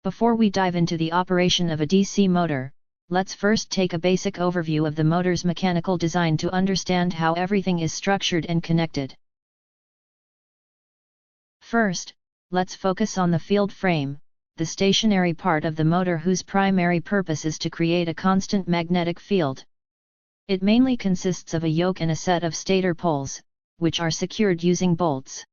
Before we dive into the operation of a DC motor, let's first take a basic overview of the motor's mechanical design to understand how everything is structured and connected. First, let's focus on the field frame, the stationary part of the motor whose primary purpose is to create a constant magnetic field. It mainly consists of a yoke and a set of stator poles, which are secured using bolts.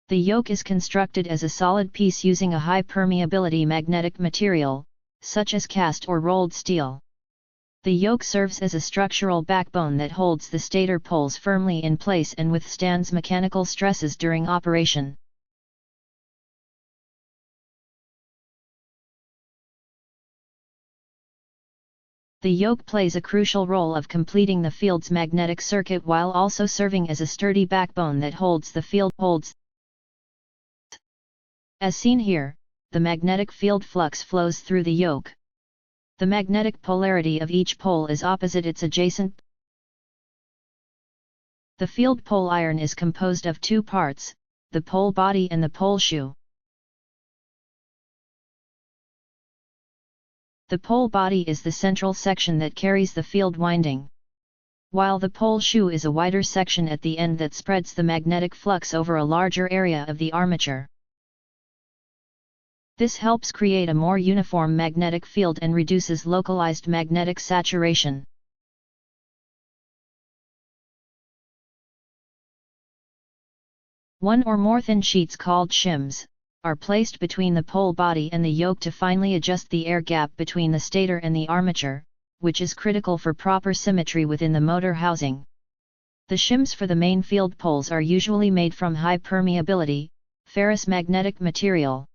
The yoke is constructed as a solid piece using a high permeability magnetic material, such as cast or rolled steel. The yoke serves as a structural backbone that holds the stator poles firmly in place and withstands mechanical stresses during operation. The yoke plays a crucial role of completing the field's magnetic circuit while also serving as a sturdy backbone that holds the field. As seen here, the magnetic field flux flows through the yoke. The magnetic polarity of each pole is opposite its adjacent. The field pole iron is composed of two parts, the pole body and the pole shoe. The pole body is the central section that carries the field winding, while the pole shoe is a wider section at the end that spreads the magnetic flux over a larger area of the armature. This helps create a more uniform magnetic field and reduces localized magnetic saturation. One or more thin sheets called shims are placed between the pole body and the yoke to finely adjust the air gap between the stator and the armature, which is critical for proper symmetry within the motor housing. The shims for the main field poles are usually made from high permeability, ferrous magnetic material.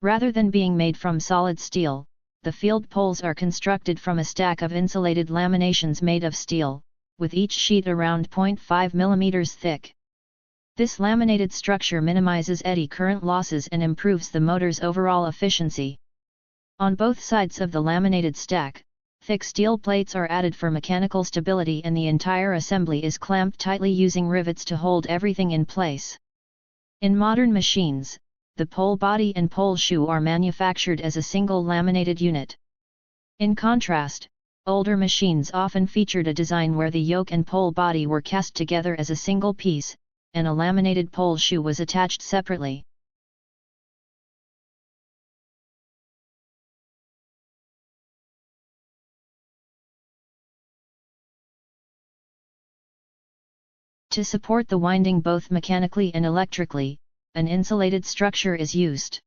Rather than being made from solid steel, the field poles are constructed from a stack of insulated laminations made of steel, with each sheet around 0.5 mm thick. This laminated structure minimizes eddy current losses and improves the motor's overall efficiency. On both sides of the laminated stack, thick steel plates are added for mechanical stability and the entire assembly is clamped tightly using rivets to hold everything in place. In modern machines, the pole body and pole shoe are manufactured as a single laminated unit. In contrast, older machines often featured a design where the yoke and pole body were cast together as a single piece, and a laminated pole shoe was attached separately. To support the winding both mechanically and electrically, an insulated structure is used.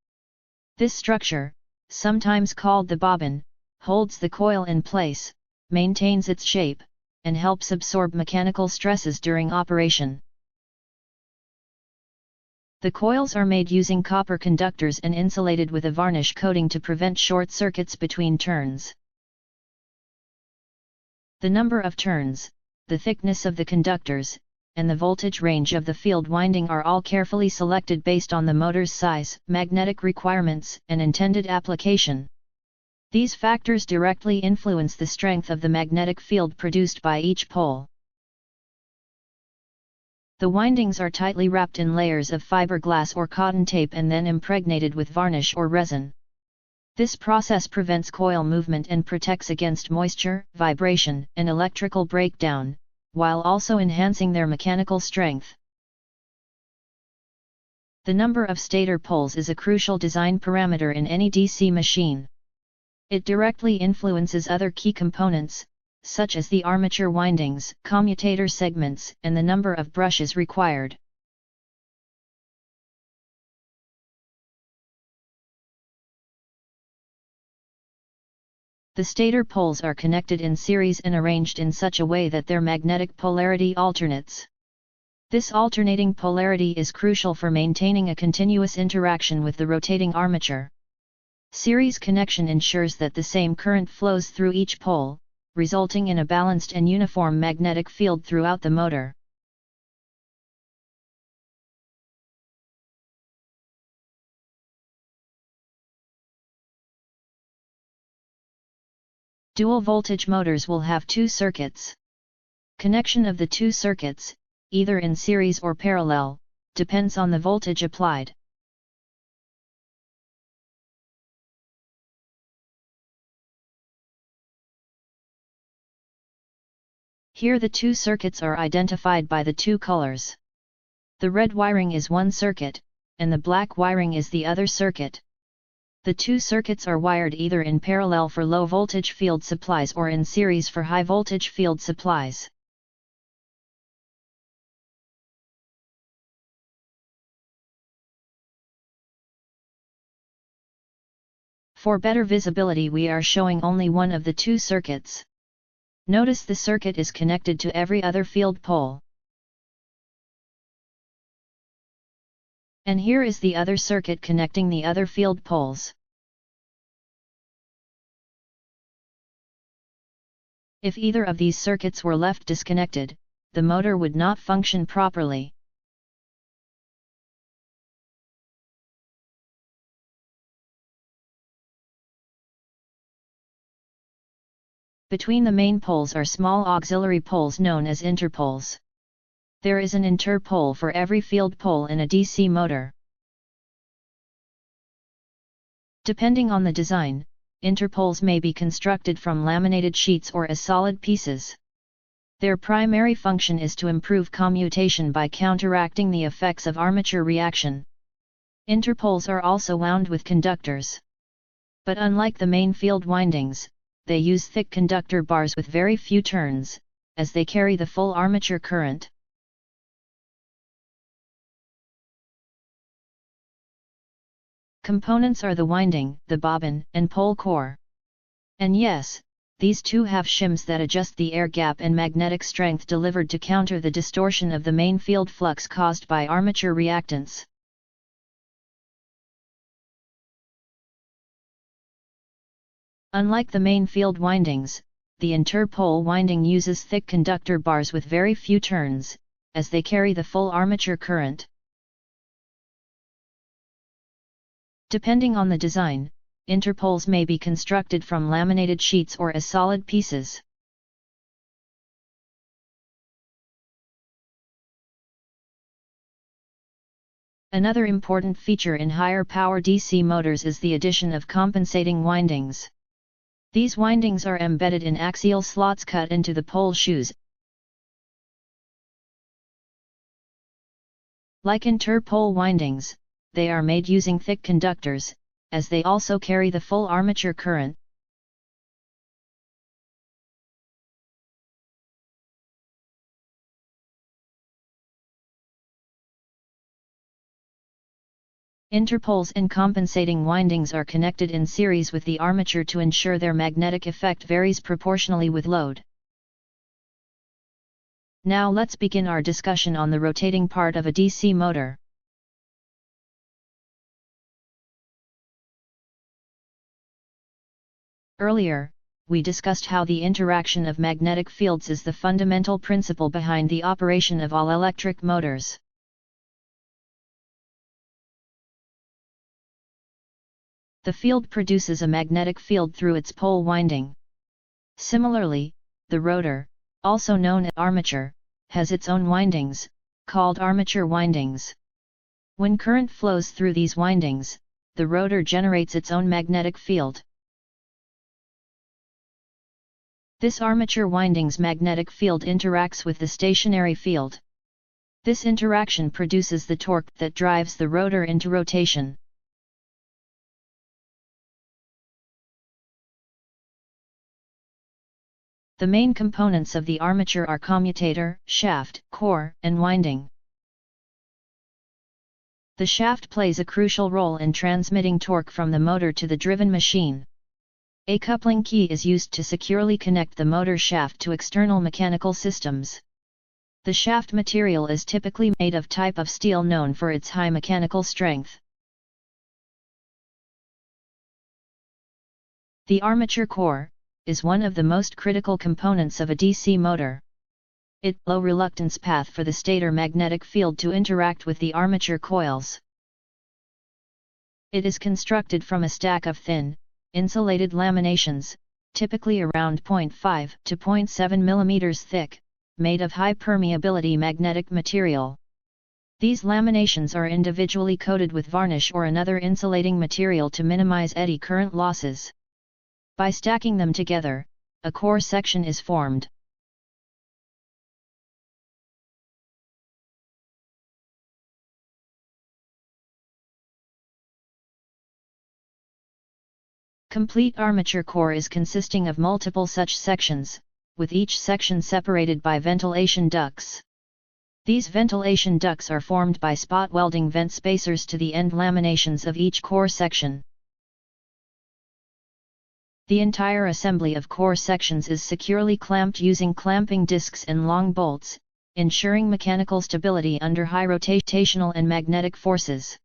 This structure, sometimes called the bobbin, holds the coil in place, maintains its shape, and helps absorb mechanical stresses during operation. The coils are made using copper conductors and insulated with a varnish coating to prevent short circuits between turns. The number of turns, the thickness of the conductors, and the voltage range of the field winding are all carefully selected based on the motor's size, magnetic requirements, and intended application. These factors directly influence the strength of the magnetic field produced by each pole. The windings are tightly wrapped in layers of fiberglass or cotton tape and then impregnated with varnish or resin. This process prevents coil movement and protects against moisture, vibration, and electrical breakdown, while also enhancing their mechanical strength. The number of stator poles is a crucial design parameter in any DC machine. It directly influences other key components, such as the armature windings, commutator segments, and the number of brushes required. The stator poles are connected in series and arranged in such a way that their magnetic polarity alternates. This alternating polarity is crucial for maintaining a continuous interaction with the rotating armature. Series connection ensures that the same current flows through each pole, resulting in a balanced and uniform magnetic field throughout the motor. Dual voltage motors will have two circuits. Connection of the two circuits, either in series or parallel, depends on the voltage applied. Here the two circuits are identified by the two colors. The red wiring is one circuit, and the black wiring is the other circuit. The two circuits are wired either in parallel for low voltage field supplies or in series for high voltage field supplies. For better visibility, we are showing only one of the two circuits. Notice the circuit is connected to every other field pole. And here is the other circuit connecting the other field poles. If either of these circuits were left disconnected, the motor would not function properly. Between the main poles are small auxiliary poles known as interpoles. There is an interpole for every field pole in a DC motor. Depending on the design, interpoles may be constructed from laminated sheets or as solid pieces. Their primary function is to improve commutation by counteracting the effects of armature reaction. Interpoles are also wound with conductors. But unlike the main field windings, they use thick conductor bars with very few turns, as they carry the full armature current. Components are the winding, the bobbin, and pole core. And yes, these two have shims that adjust the air gap and magnetic strength delivered to counter the distortion of the main field flux caused by armature reactance. Unlike the main field windings, the interpole winding uses thick conductor bars with very few turns, as they carry the full armature current. Depending on the design, interpoles may be constructed from laminated sheets or as solid pieces. Another important feature in higher power DC motors is the addition of compensating windings. These windings are embedded in axial slots cut into the pole shoes. Like interpole windings, they are made using thick conductors, as they also carry the full armature current. Interpoles and compensating windings are connected in series with the armature to ensure their magnetic effect varies proportionally with load. Now let's begin our discussion on the rotating part of a DC motor. Earlier, we discussed how the interaction of magnetic fields is the fundamental principle behind the operation of all electric motors. The field produces a magnetic field through its pole winding. Similarly, the rotor, also known as armature, has its own windings, called armature windings. When current flows through these windings, the rotor generates its own magnetic field. This armature winding's magnetic field interacts with the stationary field. This interaction produces the torque that drives the rotor into rotation. The main components of the armature are commutator, shaft, core, and winding. The shaft plays a crucial role in transmitting torque from the motor to the driven machine. A coupling key is used to securely connect the motor shaft to external mechanical systems. The shaft material is typically made of type of steel known for its high mechanical strength. The armature core is one of the most critical components of a DC motor. It has a low reluctance path for the stator magnetic field to interact with the armature coils. It is constructed from a stack of thin, insulated laminations, typically around 0.5 to 0.7 mm thick, made of high permeability magnetic material. These laminations are individually coated with varnish or another insulating material to minimize eddy current losses. By stacking them together, a core section is formed. Complete armature core is consisting of multiple such sections, with each section separated by ventilation ducts. These ventilation ducts are formed by spot welding vent spacers to the end laminations of each core section. The entire assembly of core sections is securely clamped using clamping discs and long bolts, ensuring mechanical stability under high rotational and magnetic forces.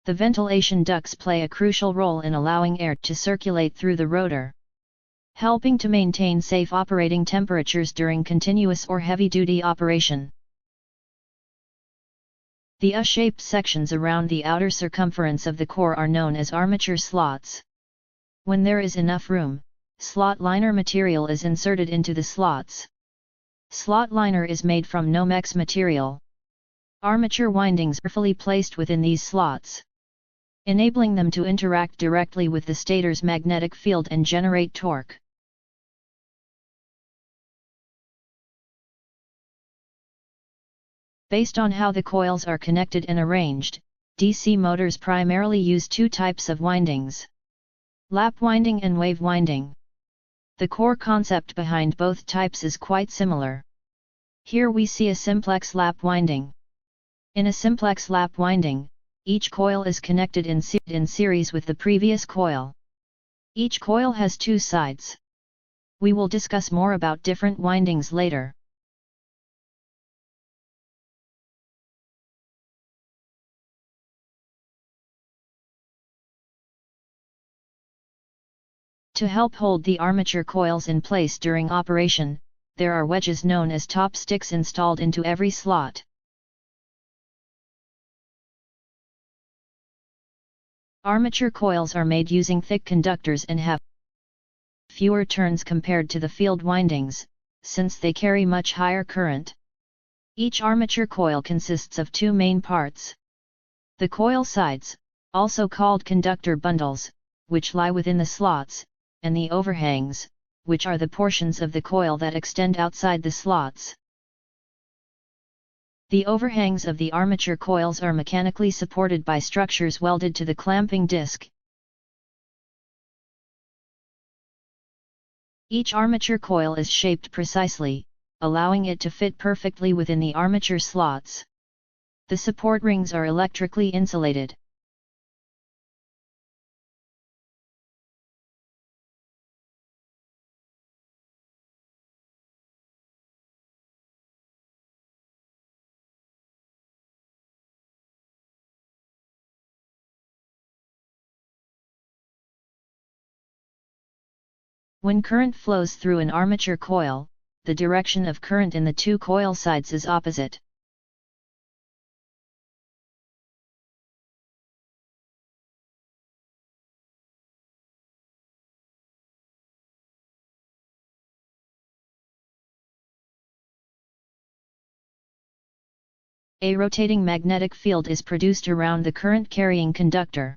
The ventilation ducts play a crucial role in allowing air to circulate through the rotor, helping to maintain safe operating temperatures during continuous or heavy-duty operation. The U-shaped sections around the outer circumference of the core are known as armature slots. When there is enough room, slot liner material is inserted into the slots. Slot liner is made from Nomex material. Armature windings are carefully placed within these slots, enabling them to interact directly with the stator's magnetic field and generate torque. Based on how the coils are connected and arranged, DC motors primarily use two types of windings: lap winding and wave winding. The core concept behind both types is quite similar. Here we see a simplex lap winding. In a simplex lap winding, each coil is connected in series with the previous coil. Each coil has two sides. We will discuss more about different windings later. To help hold the armature coils in place during operation, there are wedges known as top sticks installed into every slot. Armature coils are made using thick conductors and have fewer turns compared to the field windings, since they carry much higher current. Each armature coil consists of two main parts: the coil sides, also called conductor bundles, which lie within the slots, and the overhangs, which are the portions of the coil that extend outside the slots. The overhangs of the armature coils are mechanically supported by structures welded to the clamping disc. Each armature coil is shaped precisely, allowing it to fit perfectly within the armature slots. The support rings are electrically insulated. When current flows through an armature coil, the direction of current in the two coil sides is opposite. A rotating magnetic field is produced around the current-carrying conductor.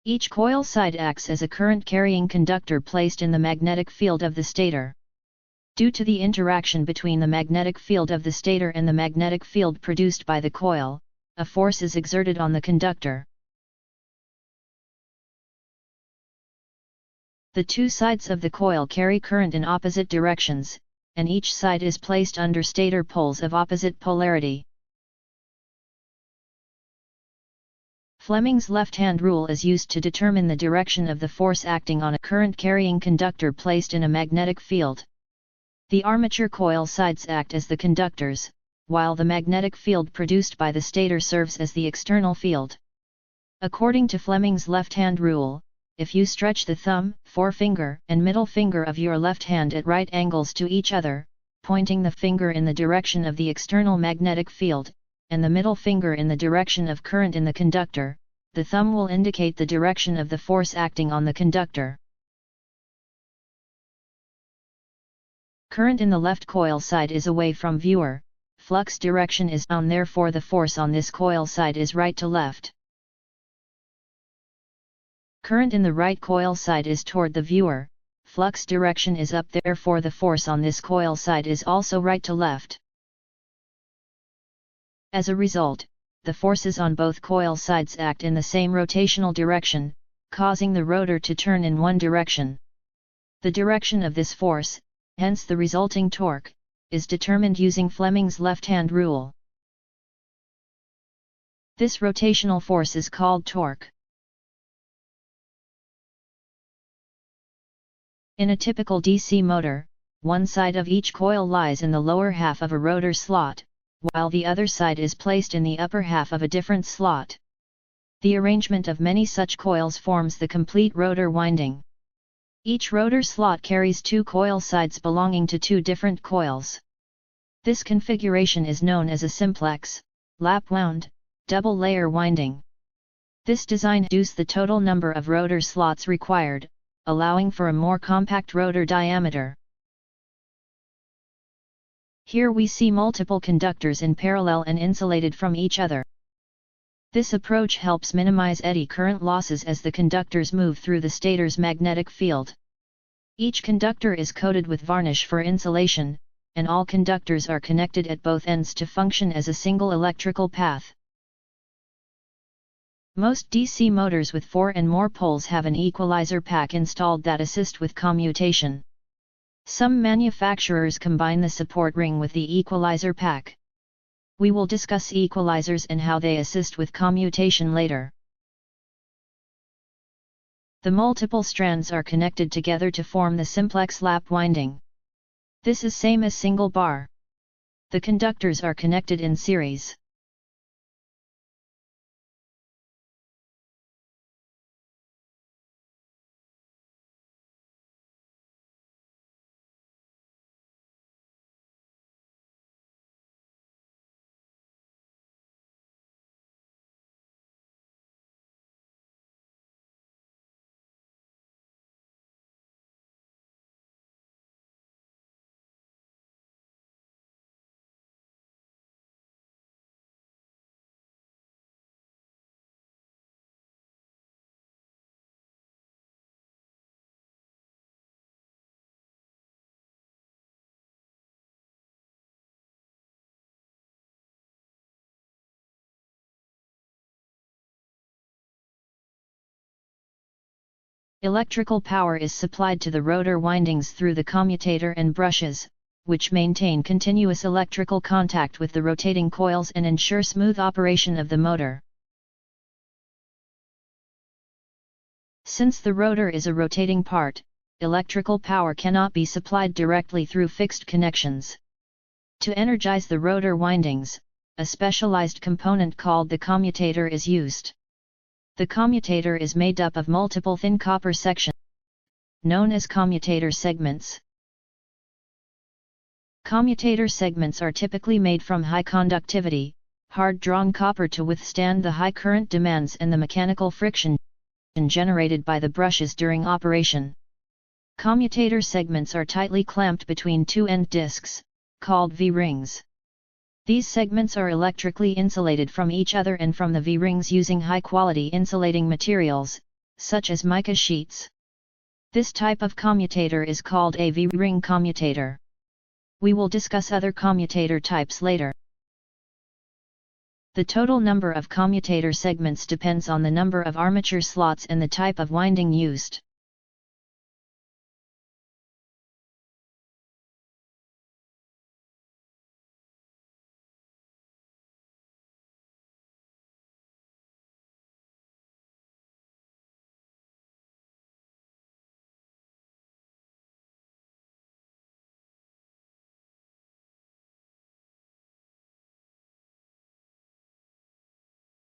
Each coil side acts as a current-carrying conductor placed in the magnetic field of the stator. Due to the interaction between the magnetic field of the stator and the magnetic field produced by the coil, a force is exerted on the conductor. The two sides of the coil carry current in opposite directions, and each side is placed under stator poles of opposite polarity. Fleming's left-hand rule is used to determine the direction of the force acting on a current-carrying conductor placed in a magnetic field. The armature coil sides act as the conductors, while the magnetic field produced by the stator serves as the external field. According to Fleming's left-hand rule, if you stretch the thumb, forefinger, and middle finger of your left hand at right angles to each other, pointing the finger in the direction of the external magnetic field, and the middle finger in the direction of current in the conductor, the thumb will indicate the direction of the force acting on the conductor. Current in the left coil side is away from viewer, flux direction is down, therefore the force on this coil side is right to left. Current in the right coil side is toward the viewer, flux direction is up, therefore the force on this coil side is also right to left. As a result, the forces on both coil sides act in the same rotational direction, causing the rotor to turn in one direction. The direction of this force, hence the resulting torque, is determined using Fleming's left-hand rule. This rotational force is called torque. In a typical DC motor, one side of each coil lies in the lower half of a rotor slot, while the other side is placed in the upper half of a different slot. The arrangement of many such coils forms the complete rotor winding. Each rotor slot carries two coil sides belonging to two different coils. This configuration is known as a simplex, lap-wound, double-layer winding. This design reduces the total number of rotor slots required, allowing for a more compact rotor diameter. Here we see multiple conductors in parallel and insulated from each other. This approach helps minimize eddy current losses as the conductors move through the stator's magnetic field. Each conductor is coated with varnish for insulation, and all conductors are connected at both ends to function as a single electrical path. Most DC motors with 4 and more poles have an equalizer pack installed that assist with commutation. Some manufacturers combine the support ring with the equalizer pack. We will discuss equalizers and how they assist with commutation later. The multiple strands are connected together to form the simplex lap winding. This is same as single bar. The conductors are connected in series. Electrical power is supplied to the rotor windings through the commutator and brushes, which maintain continuous electrical contact with the rotating coils and ensure smooth operation of the motor. Since the rotor is a rotating part, electrical power cannot be supplied directly through fixed connections. To energize the rotor windings, a specialized component called the commutator is used. The commutator is made up of multiple thin copper sections, known as commutator segments. Commutator segments are typically made from high conductivity, hard-drawn copper to withstand the high current demands and the mechanical friction generated by the brushes during operation. Commutator segments are tightly clamped between two end discs, called V-rings. These segments are electrically insulated from each other and from the V-rings using high-quality insulating materials, such as mica sheets. This type of commutator is called a V-ring commutator. We will discuss other commutator types later. The total number of commutator segments depends on the number of armature slots and the type of winding used.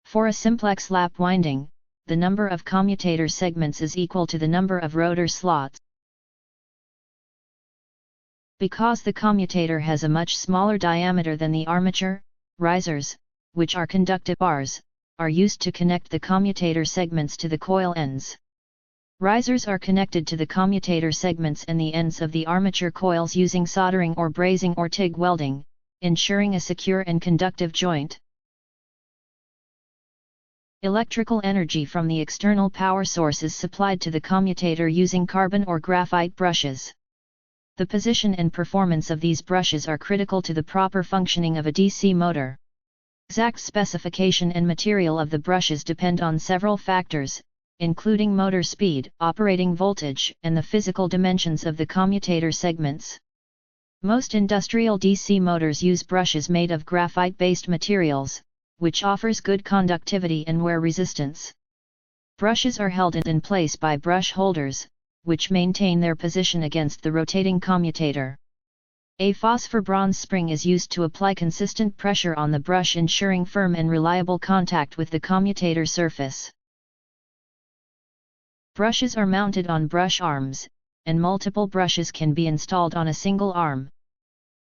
For a simplex lap winding, the number of commutator segments is equal to the number of rotor slots. Because the commutator has a much smaller diameter than the armature, risers, which are conductive bars, are used to connect the commutator segments to the coil ends. Risers are connected to the commutator segments and the ends of the armature coils using soldering or brazing or TIG welding, ensuring a secure and conductive joint. Electrical energy from the external power source is supplied to the commutator using carbon or graphite brushes. The position and performance of these brushes are critical to the proper functioning of a DC motor. Exact specification and material of the brushes depend on several factors, including motor speed, operating voltage, and the physical dimensions of the commutator segments. Most industrial DC motors use brushes made of graphite-based materials, which offers good conductivity and wear resistance. Brushes are held in place by brush holders, which maintain their position against the rotating commutator. A phosphor bronze spring is used to apply consistent pressure on the brush, ensuring firm and reliable contact with the commutator surface. Brushes are mounted on brush arms, and multiple brushes can be installed on a single arm.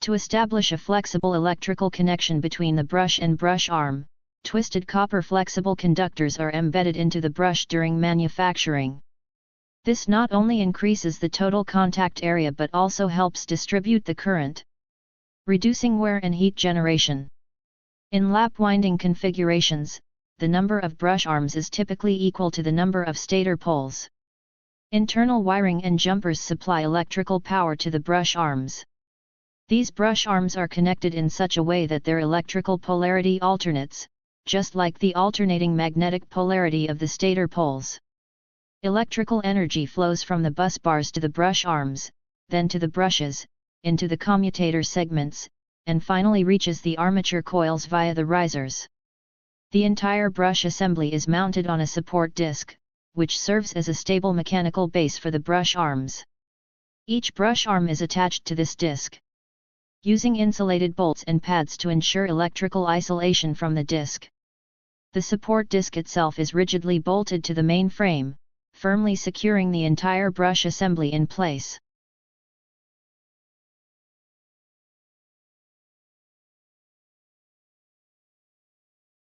To establish a flexible electrical connection between the brush and brush arm, twisted copper flexible conductors are embedded into the brush during manufacturing. This not only increases the total contact area but also helps distribute the current, reducing wear and heat generation. In lap winding configurations, the number of brush arms is typically equal to the number of stator poles. Internal wiring and jumpers supply electrical power to the brush arms. These brush arms are connected in such a way that their electrical polarity alternates, just like the alternating magnetic polarity of the stator poles. Electrical energy flows from the bus bars to the brush arms, then to the brushes, into the commutator segments, and finally reaches the armature coils via the risers. The entire brush assembly is mounted on a support disc, which serves as a stable mechanical base for the brush arms. Each brush arm is attached to this disc, using insulated bolts and pads to ensure electrical isolation from the disc. The support disc itself is rigidly bolted to the main frame, firmly securing the entire brush assembly in place.